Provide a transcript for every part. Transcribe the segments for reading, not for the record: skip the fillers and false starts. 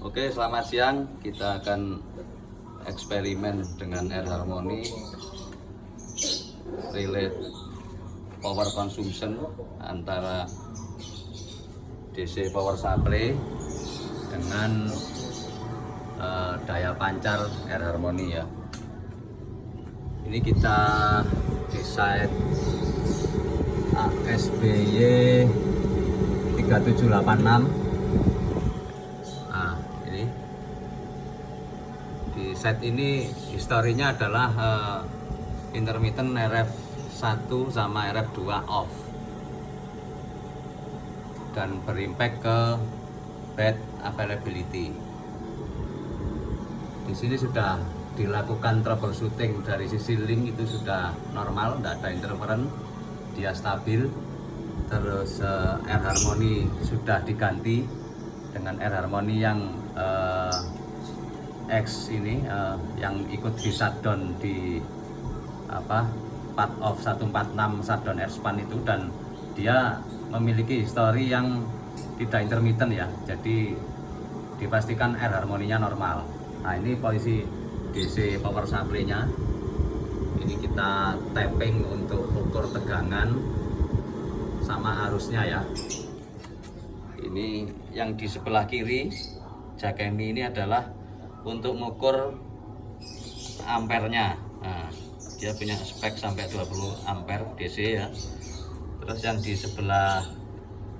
Oke, selamat siang. Kita akan eksperimen dengan air harmoni relate power consumption antara DC power supply dengan daya pancar air harmoni ya. Ini kita desain ASBY 3786. Nah, ini di set ini historinya adalah intermittent RF1 sama RF2 off dan berimpact ke bed availability. Di sini sudah dilakukan troubleshooting dari sisi link, itu sudah normal, tidak ada interference, dia stabil. Terus air harmoni sudah diganti dengan air harmoni yang X ini yang ikut di shutdown di part of 146 shutdown airspan itu, dan dia memiliki histori yang tidak intermittent ya, jadi dipastikan air harmoninya normal. Nah, ini posisi DC power supply-nya. Ini kita tapping untuk ukur tegangan sama arusnya ya. Ini yang di sebelah kiri Jakemi ini adalah untuk mengukur ampernya. Nah, dia punya spek sampai 20 ampere DC ya. Terus yang di sebelah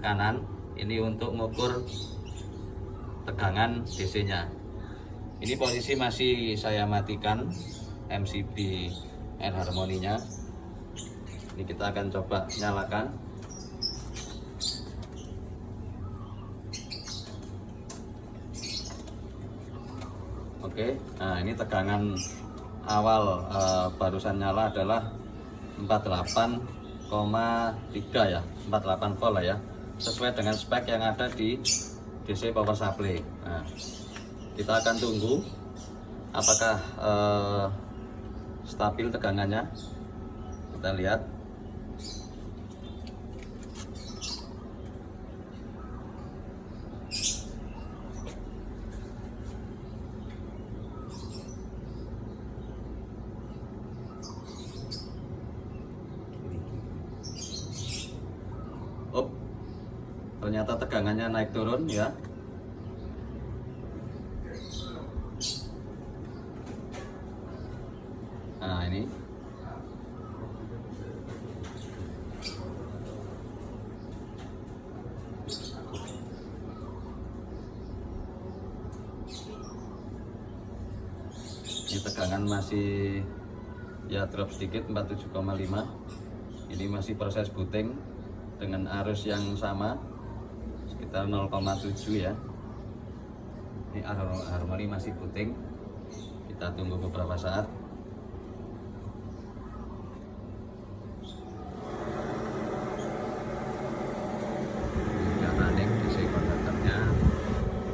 kanan ini untuk mengukur tegangan DC-nya. Ini posisi masih saya matikan MCB air harmoninya. Ini kita akan coba nyalakan. Oke, nah ini tegangan awal barusan nyala adalah 48,3 ya, 48 volt lah ya, sesuai dengan spek yang ada di DC power supply. Nah, kita akan tunggu apakah stabil tegangannya. Kita lihat. Oh, ternyata tegangannya naik turun ya. Nah, ini tegangan masih ya drop sedikit, 47,5. Ini masih proses booting dengan arus yang sama sekitar 0,7 ya. Ini harmoni masih booting. Kita tunggu beberapa saat. Sudah running DC konverternya,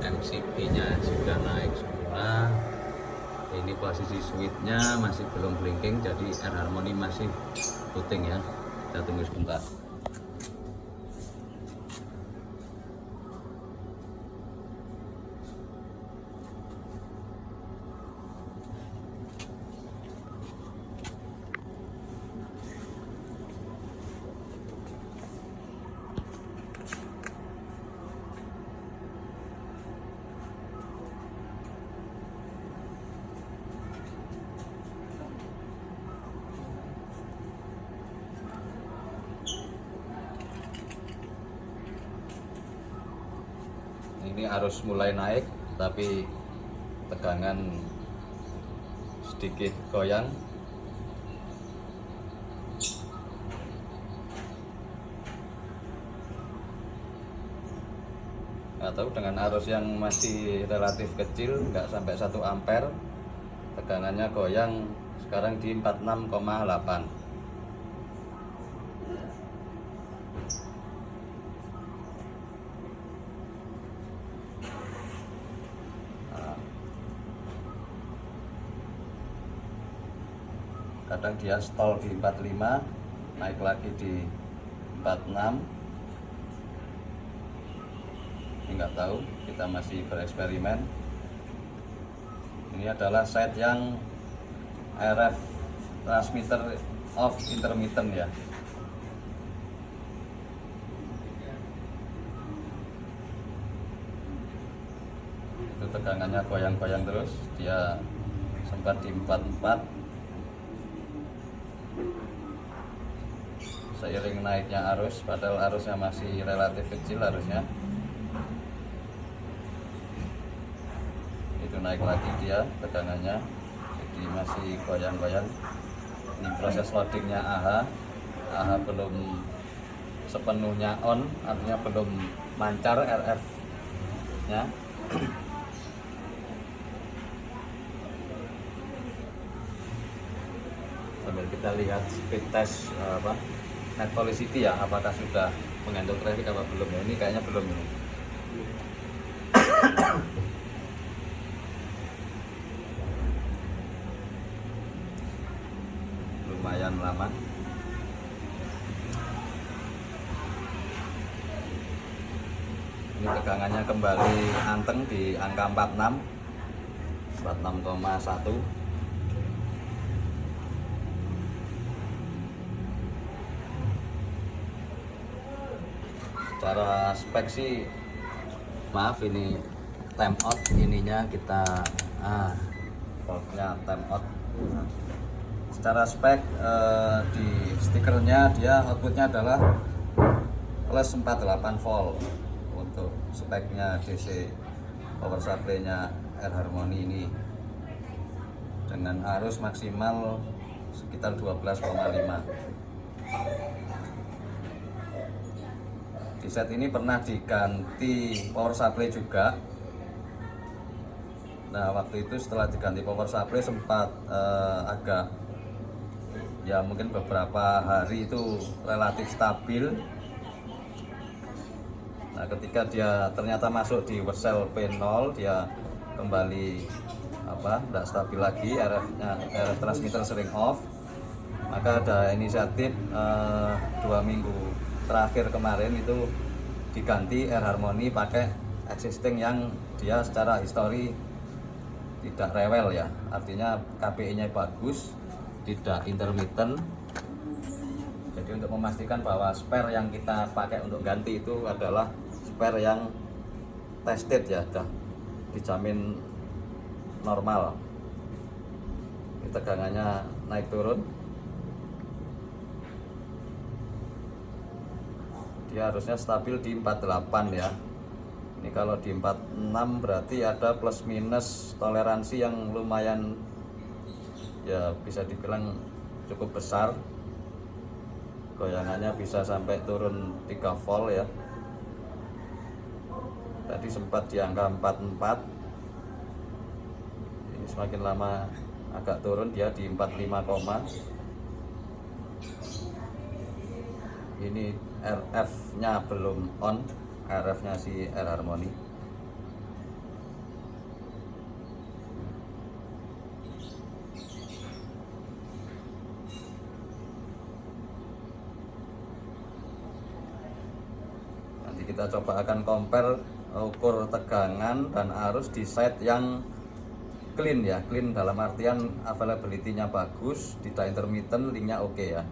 MCB-nya sudah naik semua. Ini posisi switch-nya masih belum blinking, jadi air harmoni masih booting ya. Kita tunggu sebentar. Ini arus mulai naik, tapi tegangan sedikit goyang. Atau dengan arus yang masih relatif kecil, nggak sampai 1 ampere, tegangannya goyang sekarang di 46,8. Kadang dia stall di 45, naik lagi di 46, nggak tahu, kita masih bereksperimen. Ini adalah set yang RF transmitter off intermittent ya. Itu tegangannya goyang-goyang terus, dia sempat di 44. Seiring naiknya arus, padahal arusnya masih relatif kecil harusnya. Itu naik lagi dia tegangannya, jadi masih goyang-goyang. Ini proses loadingnya AH belum sepenuhnya on, artinya belum mancar RF nya. Sambil kita lihat speed test net velocity ya, apakah sudah menghandle traffic apa belum ya. Ini kayaknya belum ini. Lumayan lama. Ini tegangannya kembali anteng di angka 46,1. Secara spek sih, maaf ini time out, ininya kita valve-nya time out. Secara spek di stikernya dia outputnya adalah plus 48 volt untuk speknya DC power supply nya R Harmony ini, dengan arus maksimal sekitar 12,5. Di set ini pernah diganti power supply juga. Nah, waktu itu setelah diganti power supply sempat agak ya, mungkin beberapa hari itu relatif stabil. Nah, ketika dia ternyata masuk di Wesel P0, dia kembali tidak stabil lagi, RF transmitter sering off. Maka ada inisiatif 2 minggu terakhir kemarin itu diganti R Harmony pakai existing yang dia secara histori tidak rewel ya, artinya KPI nya bagus, tidak intermittent. Jadi untuk memastikan bahwa spare yang kita pakai untuk ganti itu adalah spare yang tested ya, sudah dijamin normal. Ini tegangannya naik turun, dia harusnya stabil di 48 ya. Ini kalau di 46 berarti ada plus minus toleransi yang lumayan ya, bisa dibilang cukup besar. Goyangannya bisa sampai turun 3 volt ya. Tadi sempat di angka 44. Ini semakin lama agak turun, dia di 45, ini RF-nya belum on, RF-nya si R Harmony. Nanti kita coba akan compare ukur tegangan dan arus di site yang clean ya, clean dalam artian availability-nya bagus, tidak intermittent, linknya oke ya.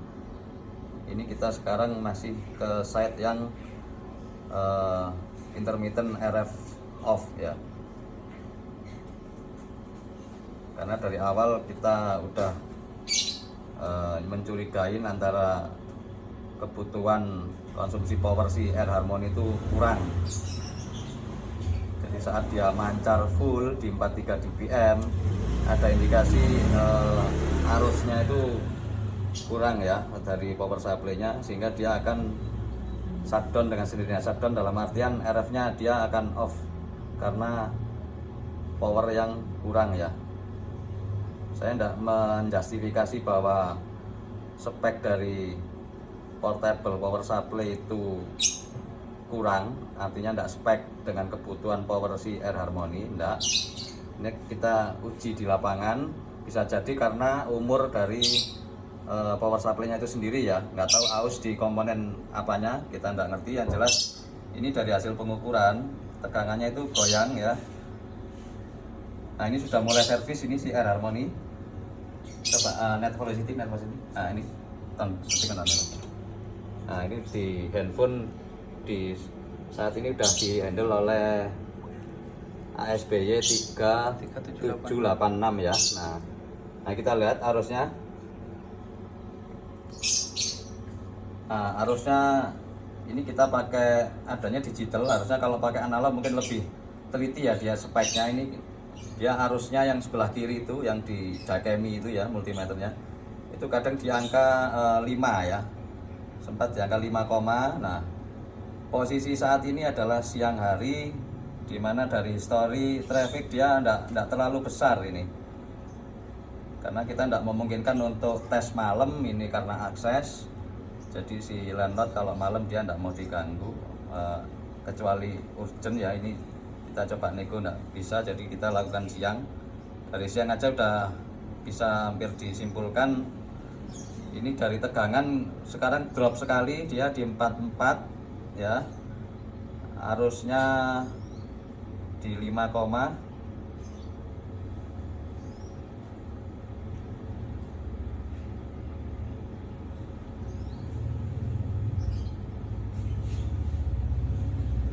Ini kita sekarang masih ke site yang intermittent RF off ya, karena dari awal kita udah mencurigain antara kebutuhan konsumsi power si R Harmony itu kurang. Jadi saat dia mancar full di 43 dBm, ada indikasi arusnya itu kurang ya dari power supply-nya, sehingga dia akan shutdown dengan sendirinya. Shutdown dalam artian RF-nya dia akan off karena power yang kurang ya. Saya tidak menjustifikasi bahwa spek dari portable power supply itu kurang, artinya tidak spek dengan kebutuhan power si R Harmony, tidak. Ini kita uji di lapangan, bisa jadi karena umur dari power supply-nya itu sendiri ya, nggak tahu aus di komponen apanya, kita nggak ngerti. Yang jelas ini dari hasil pengukuran tegangannya itu goyang ya. Nah ini sudah mulai servis ini si Air Harmony. Coba net velocity. Nah ini seperti kan. Nah ini di handphone di saat ini udah di handle oleh ASBY 3786 ya. Nah kita lihat arusnya. Nah arusnya ini kita pakai adanya digital. Harusnya kalau pakai analog mungkin lebih teliti ya dia speknya. Ini dia arusnya yang sebelah kiri itu yang di Dakemi itu ya, multimeternya itu kadang di angka 5 ya, sempat di angka 5, nah posisi saat ini adalah siang hari, dimana dari history traffic dia enggak terlalu besar ini, karena kita tidak memungkinkan untuk tes malam ini karena akses. Jadi si landlord kalau malam dia tidak mau diganggu, kecuali urgent ya. Ini kita coba nego nggak bisa, jadi kita lakukan siang. Dari siang aja udah bisa hampir disimpulkan ini dari tegangan sekarang drop sekali, dia di 44 ya, arusnya di 5,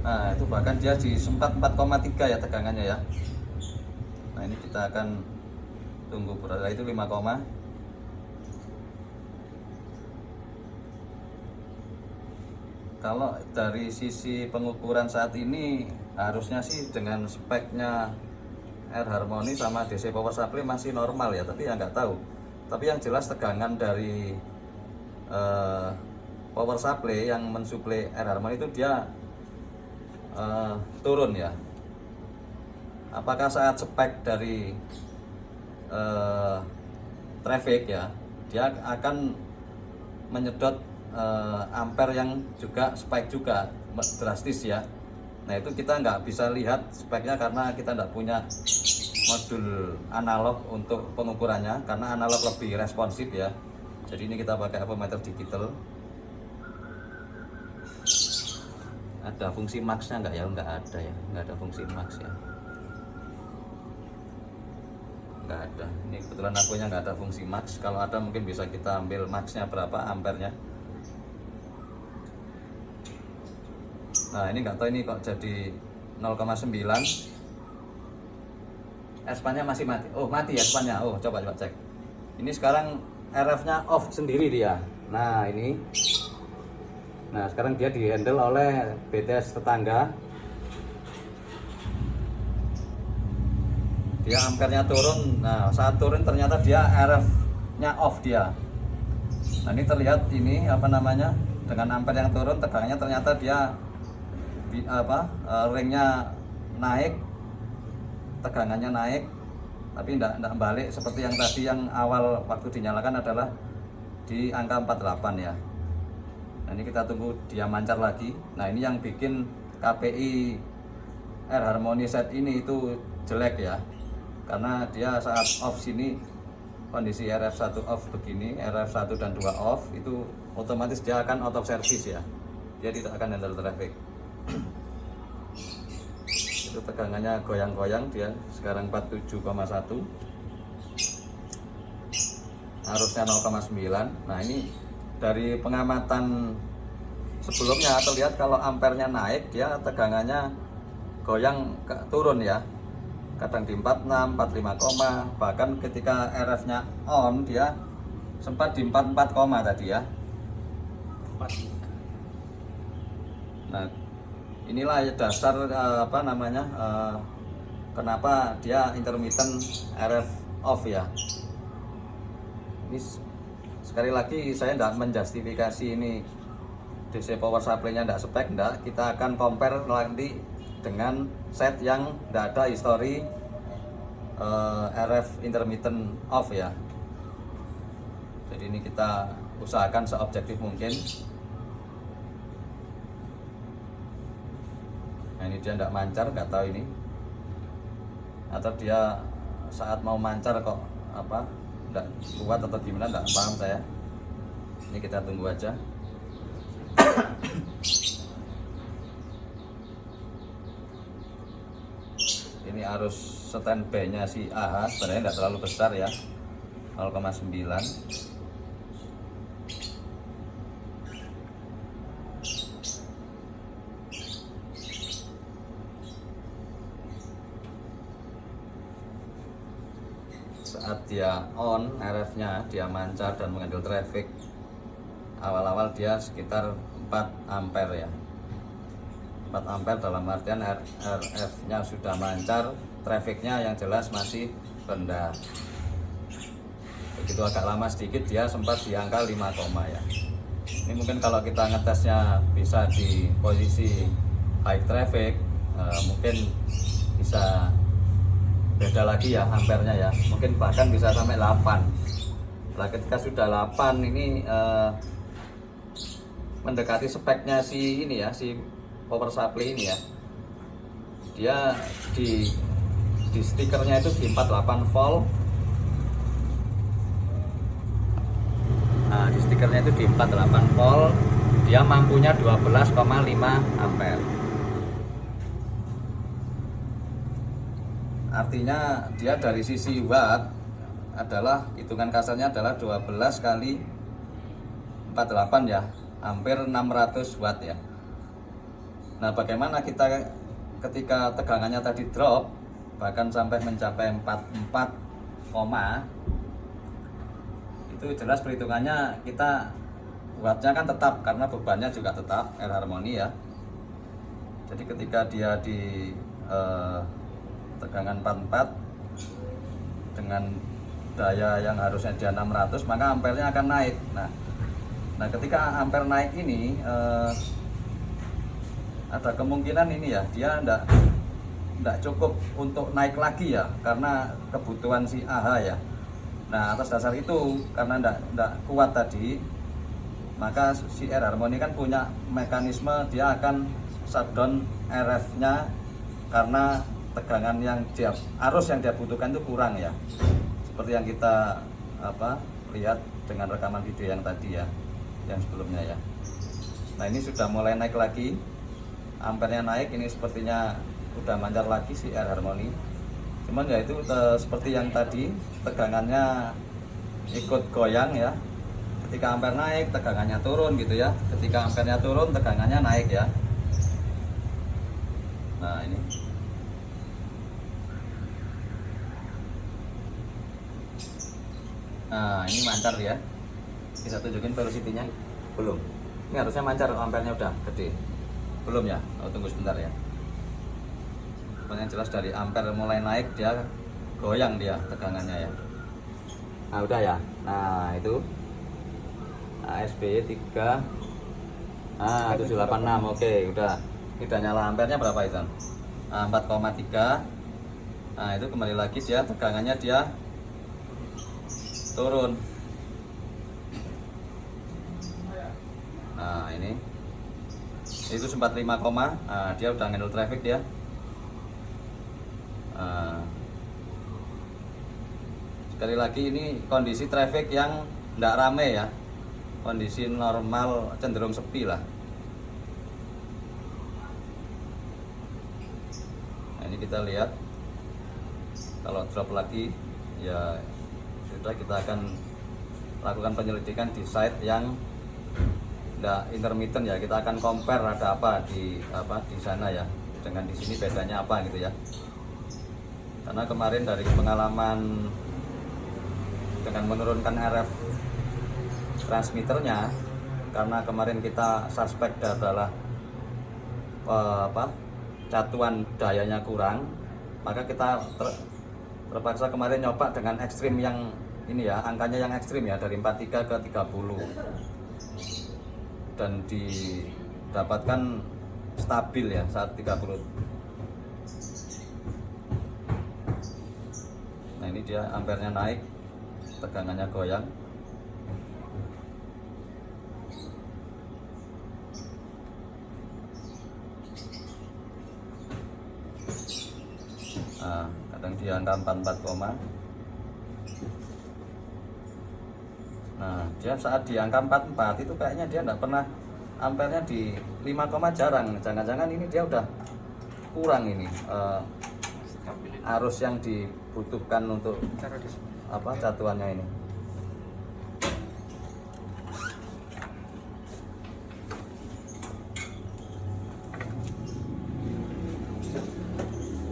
nah itu bahkan dia di sempat 4,3 ya tegangannya ya. Nah ini kita akan tunggu berada itu 5, kalau dari sisi pengukuran saat ini harusnya sih dengan speknya Air Harmony sama DC Power Supply masih normal ya, tapi ya nggak tahu. Tapi yang jelas tegangan dari Power Supply yang mensuplai Air Harmony itu dia turun ya. Apakah saat spek dari traffic ya, dia akan menyedot ampere yang juga spike juga drastis ya. Nah itu kita nggak bisa lihat speknya karena kita nggak punya modul analog untuk pengukurannya, karena analog lebih responsif ya. Jadi ini kita pakai avometer digital. Ada fungsi max-nya nggak ya? Nggak ada ya, nggak ada fungsi max ya, nggak ada. Ini kebetulan akunya nggak ada fungsi max. Kalau ada mungkin bisa kita ambil max-nya berapa ampernya. Nah ini nggak tahu ini kok jadi 0,9. S-nya masih mati. Oh mati ya S-nya. Oh coba cek. Ini sekarang RF-nya off sendiri dia. Nah ini. Nah sekarang dia dihandle oleh BTS tetangga. Dia ampernya turun. Nah saat turun ternyata dia RF-nya off dia. Nah ini terlihat ini apa namanya, dengan ampere yang turun tegangannya ternyata dia ringnya naik, tegangannya naik, tapi tidak balik seperti yang tadi yang awal waktu dinyalakan adalah di angka 48 ya. Nah ini kita tunggu dia mancar lagi. Nah ini yang bikin KPI Air Harmony set ini itu jelek ya, karena dia saat off sini kondisi RF1 off begini, RF1 dan 2 off, itu otomatis dia akan out of service ya, dia tidak akan handle traffic. Itu tegangannya goyang-goyang, dia sekarang 47,1, arusnya 0,9. Nah ini dari pengamatan sebelumnya terlihat kalau ampernya naik dia tegangannya goyang turun ya, kadang di 46, 45, bahkan ketika RF-nya on dia sempat di 44, tadi ya. Nah inilah dasar apa namanya, kenapa dia intermittent RF off ya. Ini sekali lagi saya tidak menjustifikasi ini DC power supply-nya tidak spek, tidak. Kita akan compare nanti dengan set yang tidak ada history RF intermittent off ya. Jadi ini kita usahakan seobjektif mungkin. Nah ini dia tidak mancar, nggak tahu ini, atau dia saat mau mancar kok apa nggak kuat atau gimana, nggak paham saya. Ini kita tunggu aja. ini arus standby nya si AH sebenarnya tidak terlalu besar ya, 0,9. Saat dia on RF nya dia mancar dan menghandle traffic, awal-awal dia sekitar 4 ampere ya, 4 ampere dalam artian RF nya sudah mancar, trafficnya yang jelas masih rendah. Begitu agak lama sedikit dia sempat di angka 5, ya. Ini mungkin kalau kita ngetesnya bisa di posisi high traffic, mungkin bisa beda lagi ya ampernya ya, mungkin bahkan bisa sampai 8. Nah, ketika sudah 8 ini mendekati speknya si ini ya, si power supply ini ya, dia di stikernya itu di 48 volt. Nah, di stikernya itu di 48 volt, dia mampunya 12,5 ampere. Artinya dia dari sisi watt adalah, hitungan kasarnya adalah 12 kali 48 ya, hampir 600 watt ya. Nah, bagaimana kita ketika tegangannya tadi drop bahkan sampai mencapai 44, itu jelas perhitungannya kita wattnya kan tetap karena bebannya juga tetap R harmoni ya. Jadi ketika dia di tegangan 44 dengan daya yang harusnya dia 600, maka ampernya akan naik. Nah ketika ampere naik ini ada kemungkinan ini ya, dia enggak cukup untuk naik lagi ya, karena kebutuhan si AH ya. Nah, atas dasar itu karena enggak kuat tadi, maka si R harmoni kan punya mekanisme, dia akan shutdown RF-nya karena tegangan yang arus yang dia butuhkan itu kurang ya, seperti yang kita lihat dengan rekaman video yang tadi ya, yang sebelumnya ya. Nah, ini sudah mulai naik lagi, ampernya naik, ini sepertinya udah mancar lagi si R harmoni. Cuman ya itu seperti yang tadi, tegangannya ikut goyang ya. Ketika ampere naik, tegangannya turun gitu ya. Ketika ampernya turun, tegangannya naik ya. Nah, ini ini mancar ya. Bisa tunjukin velocity-nya? Belum. Ini harusnya mancar, ampernya udah gede. Belum ya? Tunggu sebentar ya. Yang jelas dari ampere mulai naik, dia goyang dia tegangannya ya. Nah, udah ya. Nah, itu ASBY 3 786. Oke, udah. Tidak nyala, ampernya berapa itu? 4,3. Nah, itu kembali lagi dia tegangannya dia turun. Nah, ini itu sempat 5, dia udah handle traffic dia. Sekali lagi ini kondisi traffic yang tidak rame ya, kondisi normal cenderung sepi lah. Nah, ini kita lihat kalau drop lagi ya sudah, kita akan lakukan penyelidikan di site yang tidak intermittent ya. Kita akan compare ada apa di sana ya dengan di sini, bedanya apa gitu ya. Karena kemarin dari pengalaman dengan menurunkan RF transmitternya, karena kemarin kita suspek adalah catuan dayanya kurang, maka kita terpaksa kemarin nyoba dengan ekstrim yang ini ya, angkanya yang ekstrim ya, dari 43 ke 30, dan didapatkan stabil ya saat 30. Nah, ini dia ampernya naik, tegangannya goyang. Nah, kadang di angka 44, nah dia saat di angka 44 itu kayaknya dia enggak pernah ampernya di 5, jarang. Jangan-jangan ini dia udah kurang ini arus yang dibutuhkan untuk catuannya ini.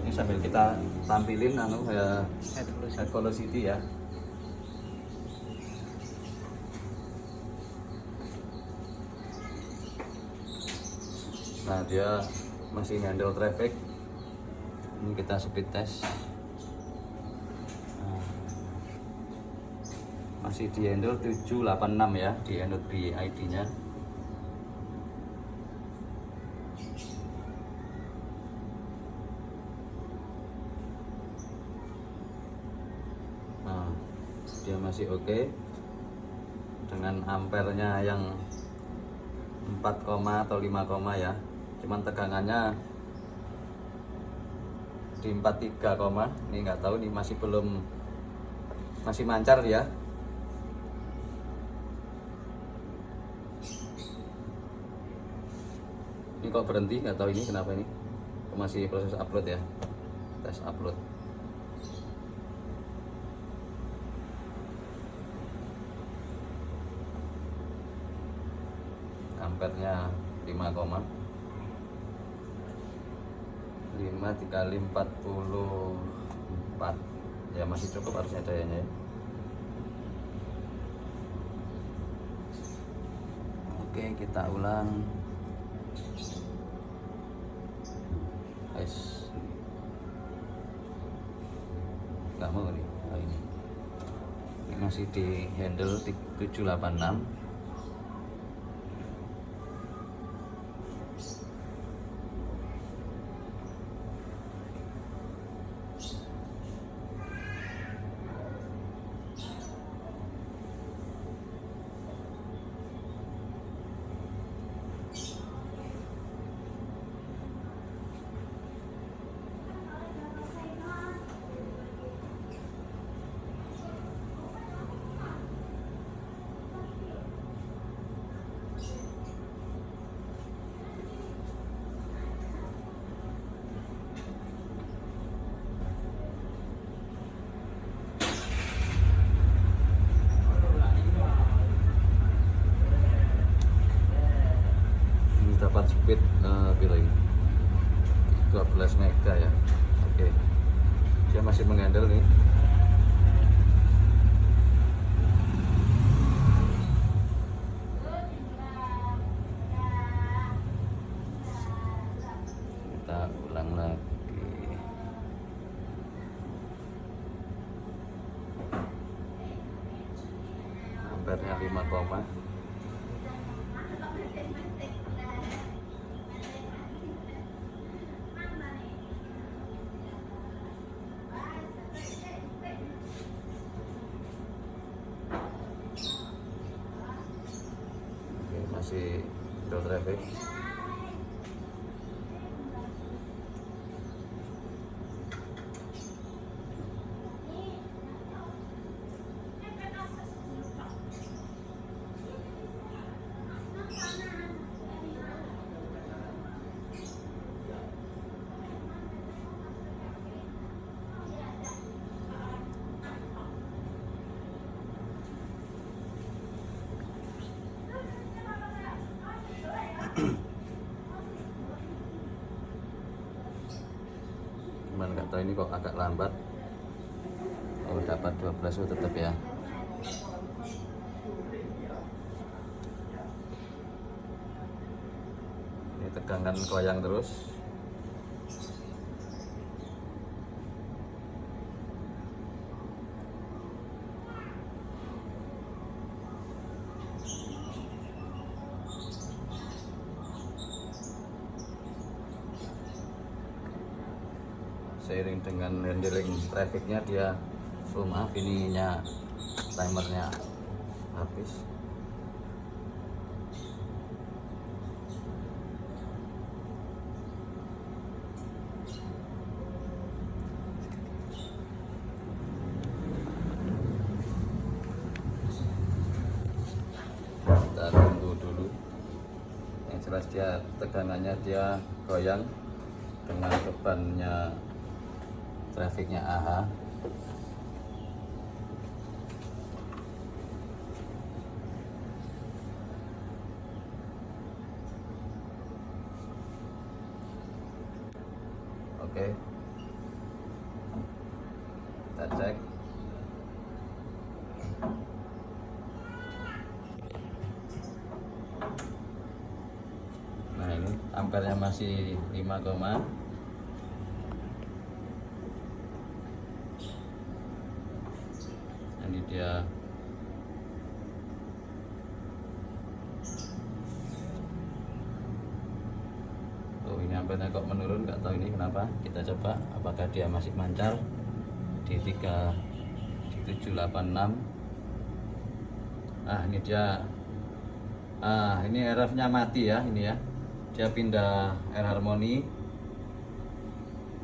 Ini sambil kita tampilin head velocity ya. Nah, dia masih handle traffic. Ini kita speed test. Nah, masih di handle 786 ya, di handle BID nya. Nah, dia masih oke dengan ampernya yang 4, atau 5, ya. Cuman tegangannya di 43, ini nggak tahu nih, masih mancar ya. Ini kok berhenti, nggak tahu ini kenapa ini. Masih proses upload ya, tes upload. Ampernya 5, 5 dikali 44 ya, masih cukup harusnya dayanya ya. Oke, kita ulang. Guys, nggak mau nih. Ini masih di handle 786. Dapat speed bila ini 12 mega ya. Oke, dia masih menghandle nih. Kita ulang lagi. Ampernya 5, masih handle traffic. Cuman nggak tahu ini kok agak lambat. Oh, dapat 12 tetap ya. Ini tegangan goyang terus. Seiring dengan handling trafficnya dia, maaf, ininya timernya habis. Kita tunggu dulu. Yang jelas dia tegangannya dia goyang dengan bebannya grafiknya AH. Oke, kita cek. Nah, ini ampernya masih 5, ini dia. Oh, ini ampernya kok menurun, nggak tahu ini kenapa. Kita coba apakah dia masih mancar di 786. Ini dia. Ini RF-nya mati ya, ini ya. Dia pindah R harmoni.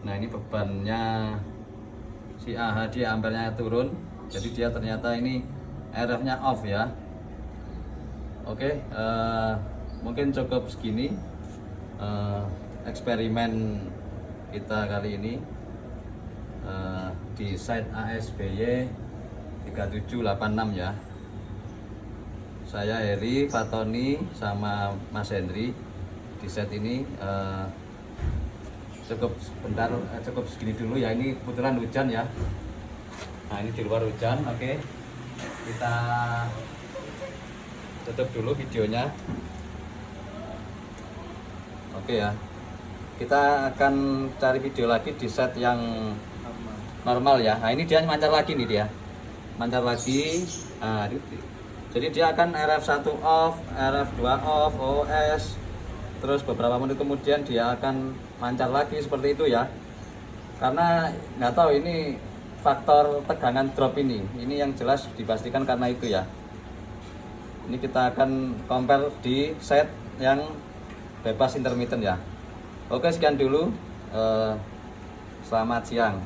Nah, ini bebannya si AH, dia ampernya turun. Jadi dia ternyata ini RF-nya off ya. Oke, mungkin cukup segini eksperimen kita kali ini di site ASBY 3786 ya. Saya Heri, Fatoni, sama Mas Hendri di set ini cukup sebentar, cukup segini dulu ya. Ini kebetulan hujan ya. Nah, ini di luar hujan. Oke, kita tutup dulu videonya. Oke ya, kita akan cari video lagi di set yang normal ya. Nah, ini dia mancar lagi nih, dia mancar lagi. Jadi dia akan RF1 off, RF2 off, OS. Terus beberapa menit kemudian dia akan mancar lagi seperti itu ya. Karena nggak tahu ini faktor tegangan drop ini yang jelas dipastikan karena itu ya. Ini kita akan compare di set yang bebas intermittent ya. Oke, sekian dulu. Selamat siang.